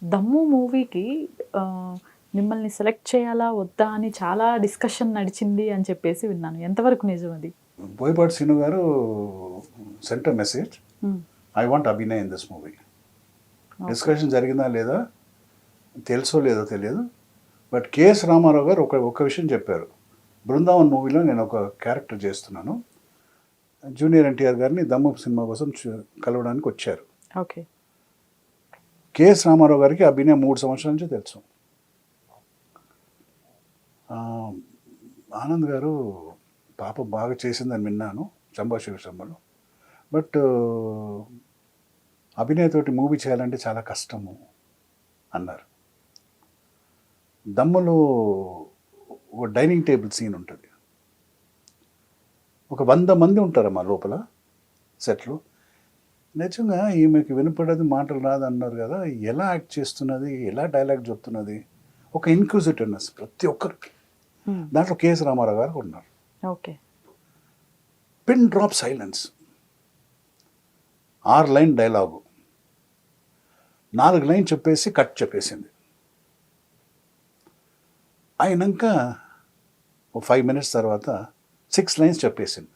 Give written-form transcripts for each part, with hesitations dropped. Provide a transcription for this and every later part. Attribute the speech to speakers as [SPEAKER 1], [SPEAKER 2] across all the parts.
[SPEAKER 1] దమ్ము మూవీకి మిమ్మల్ని సెలెక్ట్ చేయాలా వద్దా అని చాలా డిస్కషన్ నడిచింది అని చెప్పేసి విన్నాను. ఎంతవరకు నిజం అది?
[SPEAKER 2] బోయపాటి శ్రీను గారు sent message, I want Abhinay in this movie. Discussion జరిగిందా లేదా తెలుసో లేదో తెలియదు, బట్ కేఎస్ రామారావు గారు ఒక విషయం చెప్పారు. బృందావన్ మూవీలో నేను ఒక క్యారెక్టర్ చేస్తున్నాను, జూనియర్ ఎన్టీఆర్ గారిని దమ్ము సినిమా కోసం కలవడానికి వచ్చారు.
[SPEAKER 1] ఓకే.
[SPEAKER 2] కేఎస్ రామారావు గారికి అభినయ్ 3 సంవత్సరాల నుంచి తెలుసు. ఆనంద్ గారు పాప బాగా చేసిందని విన్నాను చంబా శివశంబలో, బట్ అభినయ్ తోటి మూవీ చేయాలంటే చాలా కష్టము అన్నారు. దమ్ములో ఒక డైనింగ్ టేబుల్ సీన్ ఉంటుంది, ఒక 100 మంది ఉంటారమ్మా లోపల సెట్లో. నిజంగా ఈమెకి వినపడదు, మాటలు రాదు అన్నారు కదా, ఎలా యాక్ట్ చేస్తున్నది, ఎలా డైలాగ్ చెప్తున్నది, ఒక ఇన్క్విజిటివ్నెస్ ప్రతి ఒక్కరికి. దాంట్లో కేఎస్ రామారావు గారు ఉన్నారు.
[SPEAKER 1] Okay.
[SPEAKER 2] Pin drop silence, 6 line dialogue 4 line చెప్పేసి కట్ చెప్పేసింది. అయినాక 5 మినిట్స్ తర్వాత 6 లైన్స్ చెప్పేసింది.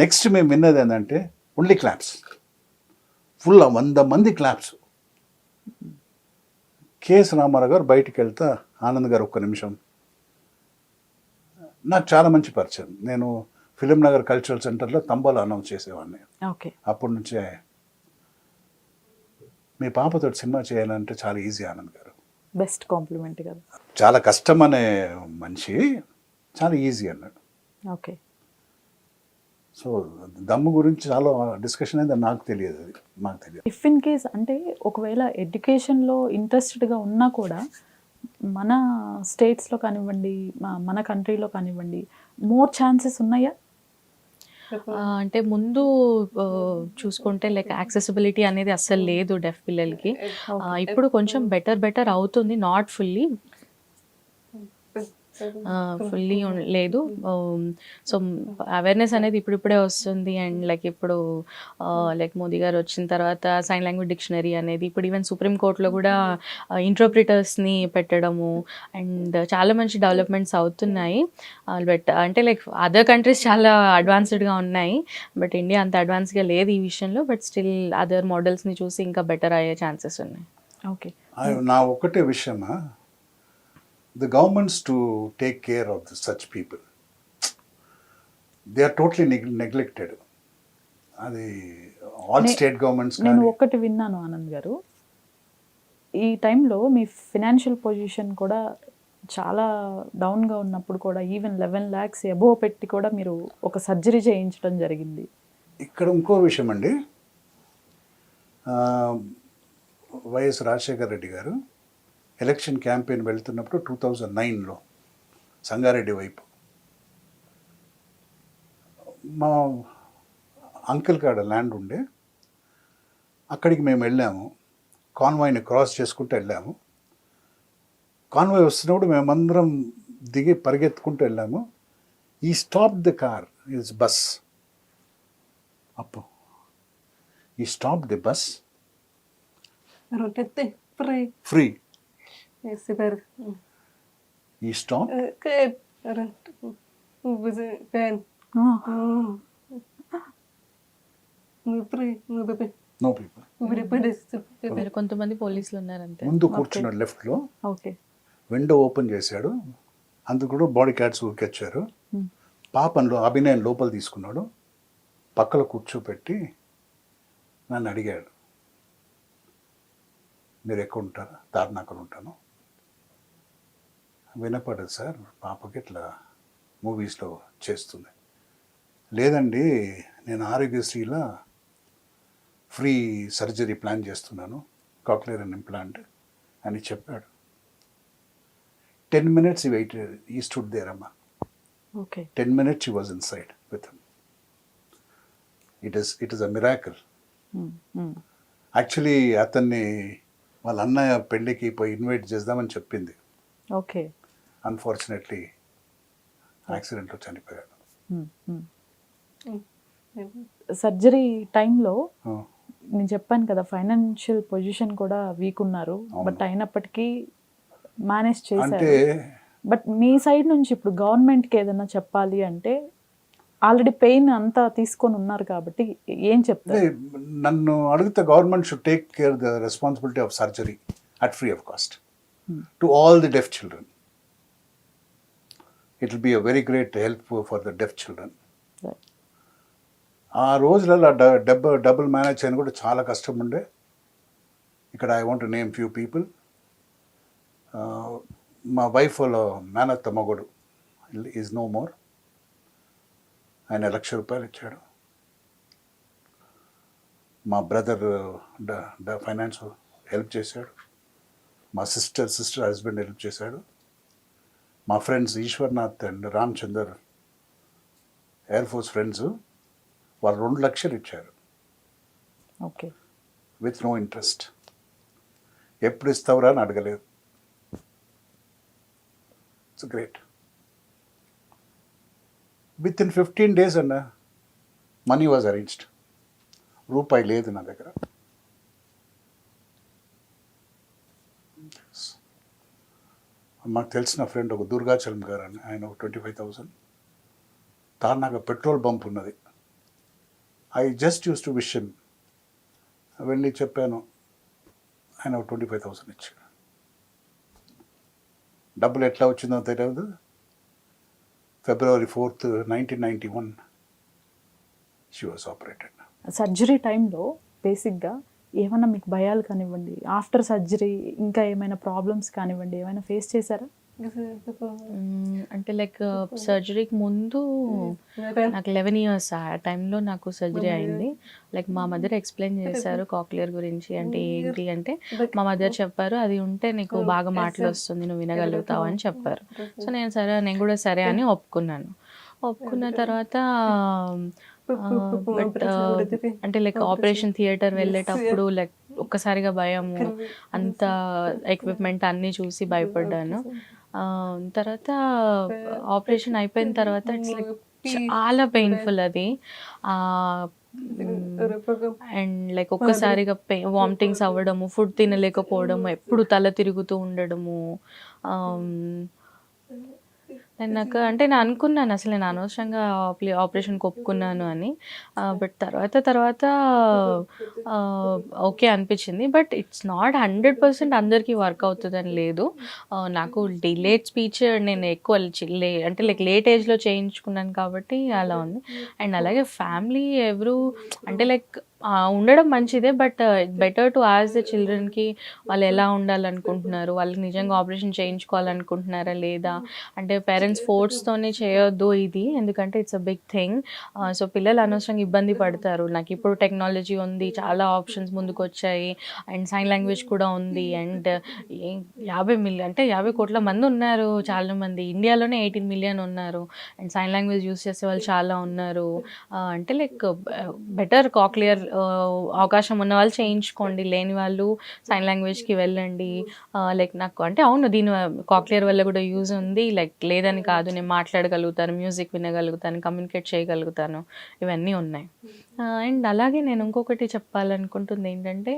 [SPEAKER 2] నెక్స్ట్ మేము విన్నది ఏంటంటే ఓన్లీ క్లాప్స్, ఫుల్ 100 మంది క్లాప్స్. కేఎస్ రామారావు గారు బయటికి వెళ్తా, ఆనంద్ గారు ఒక్క నిమిషం, నాకు చాలా మంచి పరిచయం. నేను ఫిలిం నగర్ కల్చరల్ సెంటర్లో తంబాలు అనౌన్స్ చేసేవాడిని.
[SPEAKER 1] ఓకే.
[SPEAKER 2] అప్పటి నుంచే మీ పాపతో సినిమా చేయాలంటే చాలా ఈజీ ఆనంద్ గారు,
[SPEAKER 1] బెస్ట్ కాంప్లిమెంట్ కదా.
[SPEAKER 2] చాలా కష్టం అనే మనిషి, చాలా ఈజీ అన్నాడు.
[SPEAKER 1] ఓకే.
[SPEAKER 2] సో దమ్ము గురించి చాలా డిస్కషన్ అయితే నాకు తెలియదు, అది నాకు తెలియదు.
[SPEAKER 1] ఇఫ్ ఇన్ కేస్ అంటే ఒకవేళ ఎడ్యుకేషన్లో ఇంట్రెస్టెడ్గా ఉన్నా కూడా మన స్టేట్స్లో కానివ్వండి, మన కంట్రీలో కానివ్వండి, మోర్ ఛాన్సెస్ ఉన్నాయా?
[SPEAKER 3] అంటే ముందు చూసుకుంటే లైక్ యాక్సెసిబిలిటీ అనేది అస్సలు లేదు డెఫ్ పిల్లలకి. ఇప్పుడు కొంచెం బెటర్ అవుతుంది, నాట్ ఫుల్లీ లేదు. సో అవేర్నెస్ అనేది ఇప్పుడిప్పుడే వస్తుంది. అండ్ లైక్ ఇప్పుడు లైక్ మోదీ గారు వచ్చిన తర్వాత సైన్ లాంగ్వేజ్ డిక్షనరీ అనేది, ఇప్పుడు ఈవెన్ సుప్రీంకోర్టులో కూడా ఇంటర్ప్రిటర్స్ని పెట్టడము, అండ్ చాలా మంచి డెవలప్మెంట్స్ అవుతున్నాయి. బట్ అంటే లైక్ అదర్ కంట్రీస్ చాలా అడ్వాన్స్డ్గా ఉన్నాయి, బట్ ఇండియా అంత అడ్వాన్స్గా లేదు ఈ విషయంలో. బట్ స్టిల్ అదర్ మోడల్స్ని చూసి ఇంకా బెటర్ అయ్యే ఛాన్సెస్ ఉన్నాయి.
[SPEAKER 1] ఓకే.
[SPEAKER 2] నా ఒకటే విషయమా, the governments to take care of such people, they are totally neglected. అది ఆల్ స్టేట్ గవర్నమెంట్స్.
[SPEAKER 1] నేను ఒకటి విన్నాను ఆనంద్ గారు, ఈ టైంలో మీ ఫినాన్షియల్ పొజిషన్ కూడా చాలా డౌన్గా ఉన్నప్పుడు కూడా ఈవెన్ 11 lakhs అబోవ్ పెట్టి కూడా మీరు ఒక సర్జరీ చేయించడం జరిగింది.
[SPEAKER 2] ఇక్కడ ఇంకో విషయం అండి, వైఎస్ రాజశేఖర్ రెడ్డి గారు ఎలక్షన్ క్యాంపెయిన్ వెళ్తున్నప్పుడు 2009లో సంగారెడ్డి వైపు మా అంకిల్ కాడ ల్యాండ్ ఉండే, అక్కడికి మేము వెళ్ళాము. కాన్వాయ్ని క్రాస్ చేసుకుంటూ వెళ్ళాము. కాన్వాయ్ వస్తున్నప్పుడు మేమందరం దిగి పరిగెత్తుకుంటూ వెళ్ళాము. ఈ stop the car, is bus అప్పు, ఈ స్టాప్ ది బస్ ఫ్రీ. ఈ స్టాప్ నో పీపుల్.
[SPEAKER 3] కొంతమంది పోలీసులు ఉన్నారు అంతే.
[SPEAKER 2] ముందు కూర్చున్నాడు లెఫ్ట్లో.
[SPEAKER 1] ఓకే.
[SPEAKER 2] విండో ఓపెన్ చేశాడు, అందుకు కూడా బాడీ గార్డ్స్ ఊరికొచ్చారు. పాపను అభినయం లోపల తీసుకున్నాడు, పక్కన కూర్చోపెట్టి నన్ను అడిగాడు, మీరు ఎక్కడ ఉంటారా? తార్నాకలు ఉంటాను. వినపడదు సార్, పాపకి ఇట్లా మూవీస్లో చేస్తుంది. లేదండి, నేను ఆరోగ్యశ్రీలో ఫ్రీ సర్జరీ ప్లాన్ చేస్తున్నాను, కాక్లియర్ అండ్ ఇంప్లాంట్ అని చెప్పాడు. 10 minutes he waited, he stood there అమ్మా.
[SPEAKER 1] Okay.
[SPEAKER 2] 10 minutes she was inside with him. It is a miracle. Actually అతన్ని వాళ్ళ అన్నయ్య పెళ్ళికి పోయి ఇన్వైట్ చేద్దామని చెప్పింది.
[SPEAKER 1] ఓకే.
[SPEAKER 2] అన్ఫార్చునేట్లీ యాక్సిడెంట్లో చనిపోయాడు.
[SPEAKER 1] సర్జరీ టైంలో నేను చెప్పాను కదా ఫైనాన్షియల్ పొజిషన్ కూడా వీక్ ఉన్నారు, బట్ అయినప్పటికీ మేనేజ్
[SPEAKER 2] అంటే
[SPEAKER 1] చేశారు. బట్ మీ సైడ్ నుంచి ఇప్పుడు గవర్నమెంట్కి ఏదైనా చెప్పాలి అంటే ఆల్రెడీ పెయిన్ అంతా తీసుకొని ఉన్నారు కాబట్టి ఏం చెప్తారు?
[SPEAKER 2] నన్ను అడిగితే government should take care the responsibility of surgery at free of cost to all the deaf children. It will be a very great help for the deaf children. ఆ రోజులలో డబ్బులు మేనేజ్ చేయని కూడా చాలా కష్టం ఉండే. ఇక్కడ I want name few people. మా వైఫ్ వాళ్ళ మేనత్త మగడు ఈజ్ నో మోర్. ఆయన ₹1,00,000 ఇచ్చాడు. మా బ్రదర్ ఫైనాన్స్ హెల్ప్ చేశాడు. మా సిస్టర్ హస్బెండ్ హెల్ప్ చేశాడు. మా friends Eshwarnath and Ram Chander air force friends వాళ్ళు $2,00,000 ఇచ్చారు
[SPEAKER 1] ఓకే.
[SPEAKER 2] With no interest. ఎప్పుడు ఇస్తావురా అని అడగలేదు. It's great. With in 15 days అన్న మనీ వాజ్ అరేంజ్డ్. రూపాయి లేదు నా దగ్గర. మాకు తెలిసిన ఫ్రెండ్ ఒక దుర్గాచలం గారు అని, ఆయన ఒక 25,000. తార్నాక పెట్రోల్ బంప్ ఉన్నది. I just use to wish him. వెళ్ళి చెప్పాను, ఆయన ఒక 25,000 ఇచ్చాడు. డబ్బులు ఎట్లా వచ్చిందో తెలియదు. February 4th, 1991 she was operated.
[SPEAKER 1] Surgery టైంలో బేసిక్గా ఏమైనా మీకు భయాలు కానివ్వండి, ఆఫ్టర్ సర్జరీ ఇంకా ఏమైనా ప్రాబ్లమ్స్ కానివ్వండి, ఏమైనా ఫేస్ చేశారా?
[SPEAKER 3] అంటే లైక్ సర్జరీకి ముందు నాకు 11 years ఆ టైంలో నాకు సర్జరీ అయింది. లైక్ మా మదర్ ఎక్స్ప్లెయిన్ చేశారు కాక్లియర్ గురించి. అంటే ఏంటి అంటే మా మదర్ చెప్పారు, అది ఉంటే నీకు బాగా మాటలు వస్తుంది, నువ్వు వినగలుగుతావు అని చెప్పారు. సో నేను కూడా సరే అని ఒప్పుకున్నాను. ఒప్పుకున్న తర్వాత బట్ అంటే లైక్ ఆపరేషన్ థియేటర్ వెళ్ళేటప్పుడు లైక్ ఒక్కసారిగా భయము, అంత ఎక్విప్మెంట్ అన్నీ చూసి భయపడ్డాను. తర్వాత ఆపరేషన్ అయిపోయిన తర్వాత ఇట్స్ లైక్ చాలా పెయిన్ఫుల్ అది. అండ్ లైక్ ఒక్కసారిగా వామిటింగ్స్ అవ్వడము, ఫుడ్ తినలేకపోవడము, ఎప్పుడు తల తిరుగుతూ ఉండడము. నాకు అంటే నేను అనుకున్నాను అసలు నేను అనవసరంగా ఆపరేషన్కి ఒప్పుకున్నాను అని. బట్ తర్వాత ఓకే అనిపించింది. బట్ ఇట్స్ నాట్ 100% అందరికీ వర్క్ అవుతుందని లేదు. నాకు డిలేడ్ స్పీచ్ నేను ఎక్కువ అంటే లైక్ లేట్ ఏజ్లో చేయించుకున్నాను కాబట్టి అలా ఉంది. అండ్ అలాగే ఫ్యామిలీ ఎవరు అంటే లైక్ ఉండడం మంచిదే, but better to ask the చిల్డ్రన్కి వాళ్ళు ఎలా ఉండాలనుకుంటున్నారు, వాళ్ళకి నిజంగా ఆపరేషన్ చేయించుకోవాలనుకుంటున్నారా లేదా. అంటే పేరెంట్స్ ఫోర్స్తోనే చేయొద్దు ఇది, ఎందుకంటే it's a big thing. So పిల్లలు అనవసరంగా ఇబ్బంది పడతారు. నాకు ఇప్పుడు టెక్నాలజీ ఉంది, చాలా ఆప్షన్స్ ముందుకు వచ్చాయి, అండ్ సైన్ లాంగ్వేజ్ కూడా ఉంది. అండ్ 50 million అంటే 50 కోట్ల మంది ఉన్నారు, చాలా మంది ఇండియాలోనే 18 million ఉన్నారు. అండ్ సైన్ లాంగ్వేజ్ యూస్ చేసే వాళ్ళు చాలా ఉన్నారు. అంటే లైక్ బెటర్ కాక్లియర్ అవకాశం ఉన్న వాళ్ళు చేయించుకోండి, లేని వాళ్ళు సైన్ లాంగ్వేజ్కి వెళ్ళండి. లైక్ నాకు అంటే అవును దీని కాక్లియర్ వల్ల కూడా యూజ్ ఉంది, లైక్ లేదని కాదు, నేను మాట్లాడగలుగుతాను, మ్యూజిక్ వినగలుగుతాను, కమ్యూనికేట్ చేయగలుగుతాను, ఇవన్నీ ఉన్నాయి. అండ్ అలాగే నేను ఇంకొకటి చెప్పాలనుకుంటుంది ఏంటంటే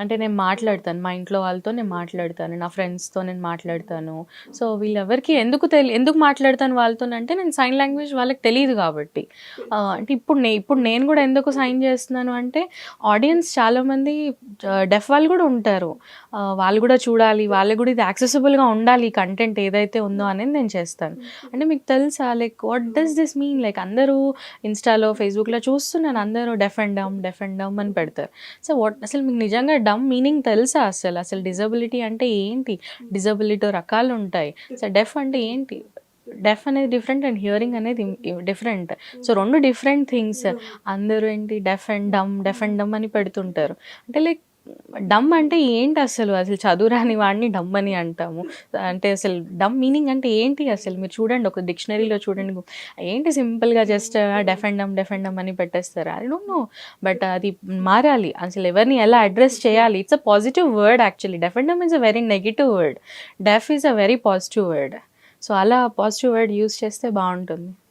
[SPEAKER 3] అంటే నేను మాట్లాడతాను, మా ఇంట్లో వాళ్ళతో నేను మాట్లాడతాను, నా ఫ్రెండ్స్తో నేను మాట్లాడతాను. సో వీళ్ళెవరికి ఎందుకు మాట్లాడతాను వాళ్ళతో అంటే నేను సైన్ లాంగ్వేజ్ వాళ్ళకి తెలియదు కాబట్టి. అంటే ఇప్పుడు నేను కూడా ఎందుకు సైన్ చేస్తున్నాను అంటే ఆడియన్స్ చాలామంది డెఫ్ వాళ్ళు కూడా ఉంటారు, వాళ్ళు కూడా చూడాలి, వాళ్ళకి కూడా ఇది యాక్సెసిబుల్గా ఉండాలి, ఈ కంటెంట్ ఏదైతే ఉందో అనేది నేను చేస్తాను. అంటే మీకు తెలుసా like what does this mean, like అందరూ ఇన్స్టాలో ఫేస్బుక్లో చూస్తున్నాను, అందరూ డెఫ్ అండ్ డమ్ అని పెడతారు. సో అసలు మీకు నిజంగా డమ్ మీనింగ్ తెలుసా? అసలు డిజబిలిటీ అంటే ఏంటి, డిజబిలిటీ రకాలు ఉంటాయి. సో డెఫ్ అంటే ఏంటి, డెఫ్ అనేది డిఫరెంట్ అండ్ హియరింగ్ అనేది డిఫరెంట్. సో రెండు డిఫరెంట్ థింగ్స్. అందరూ ఏంటి డెఫ్ అండ్ డమ్ అని పెడుతుంటారు. అంటే లైక్ డమ్ అంటే ఏంటి అసలు చదువు రాని వాడిని డమ్ అని అంటాము. అంటే అసలు డమ్ మీనింగ్ అంటే ఏంటి అసలు మీరు చూడండి, ఒక డిక్షనరీలో చూడండి, ఏంటి సింపుల్గా జస్ట్ డెఫ్ అండ్ డమ్ అని పెట్టేస్తారు. ఐ డోంట్ నో, బట్ అది మారాలి. అసలు ఎవరిని ఎలా అడ్రస్ చేయాలి, it's a positive word actually. Deaf and dumb is a very negative word, deaf is a very positive word. So అలా పాజిటివ్ వర్డ్ యూస్ చేస్తే బాగుంటుంది.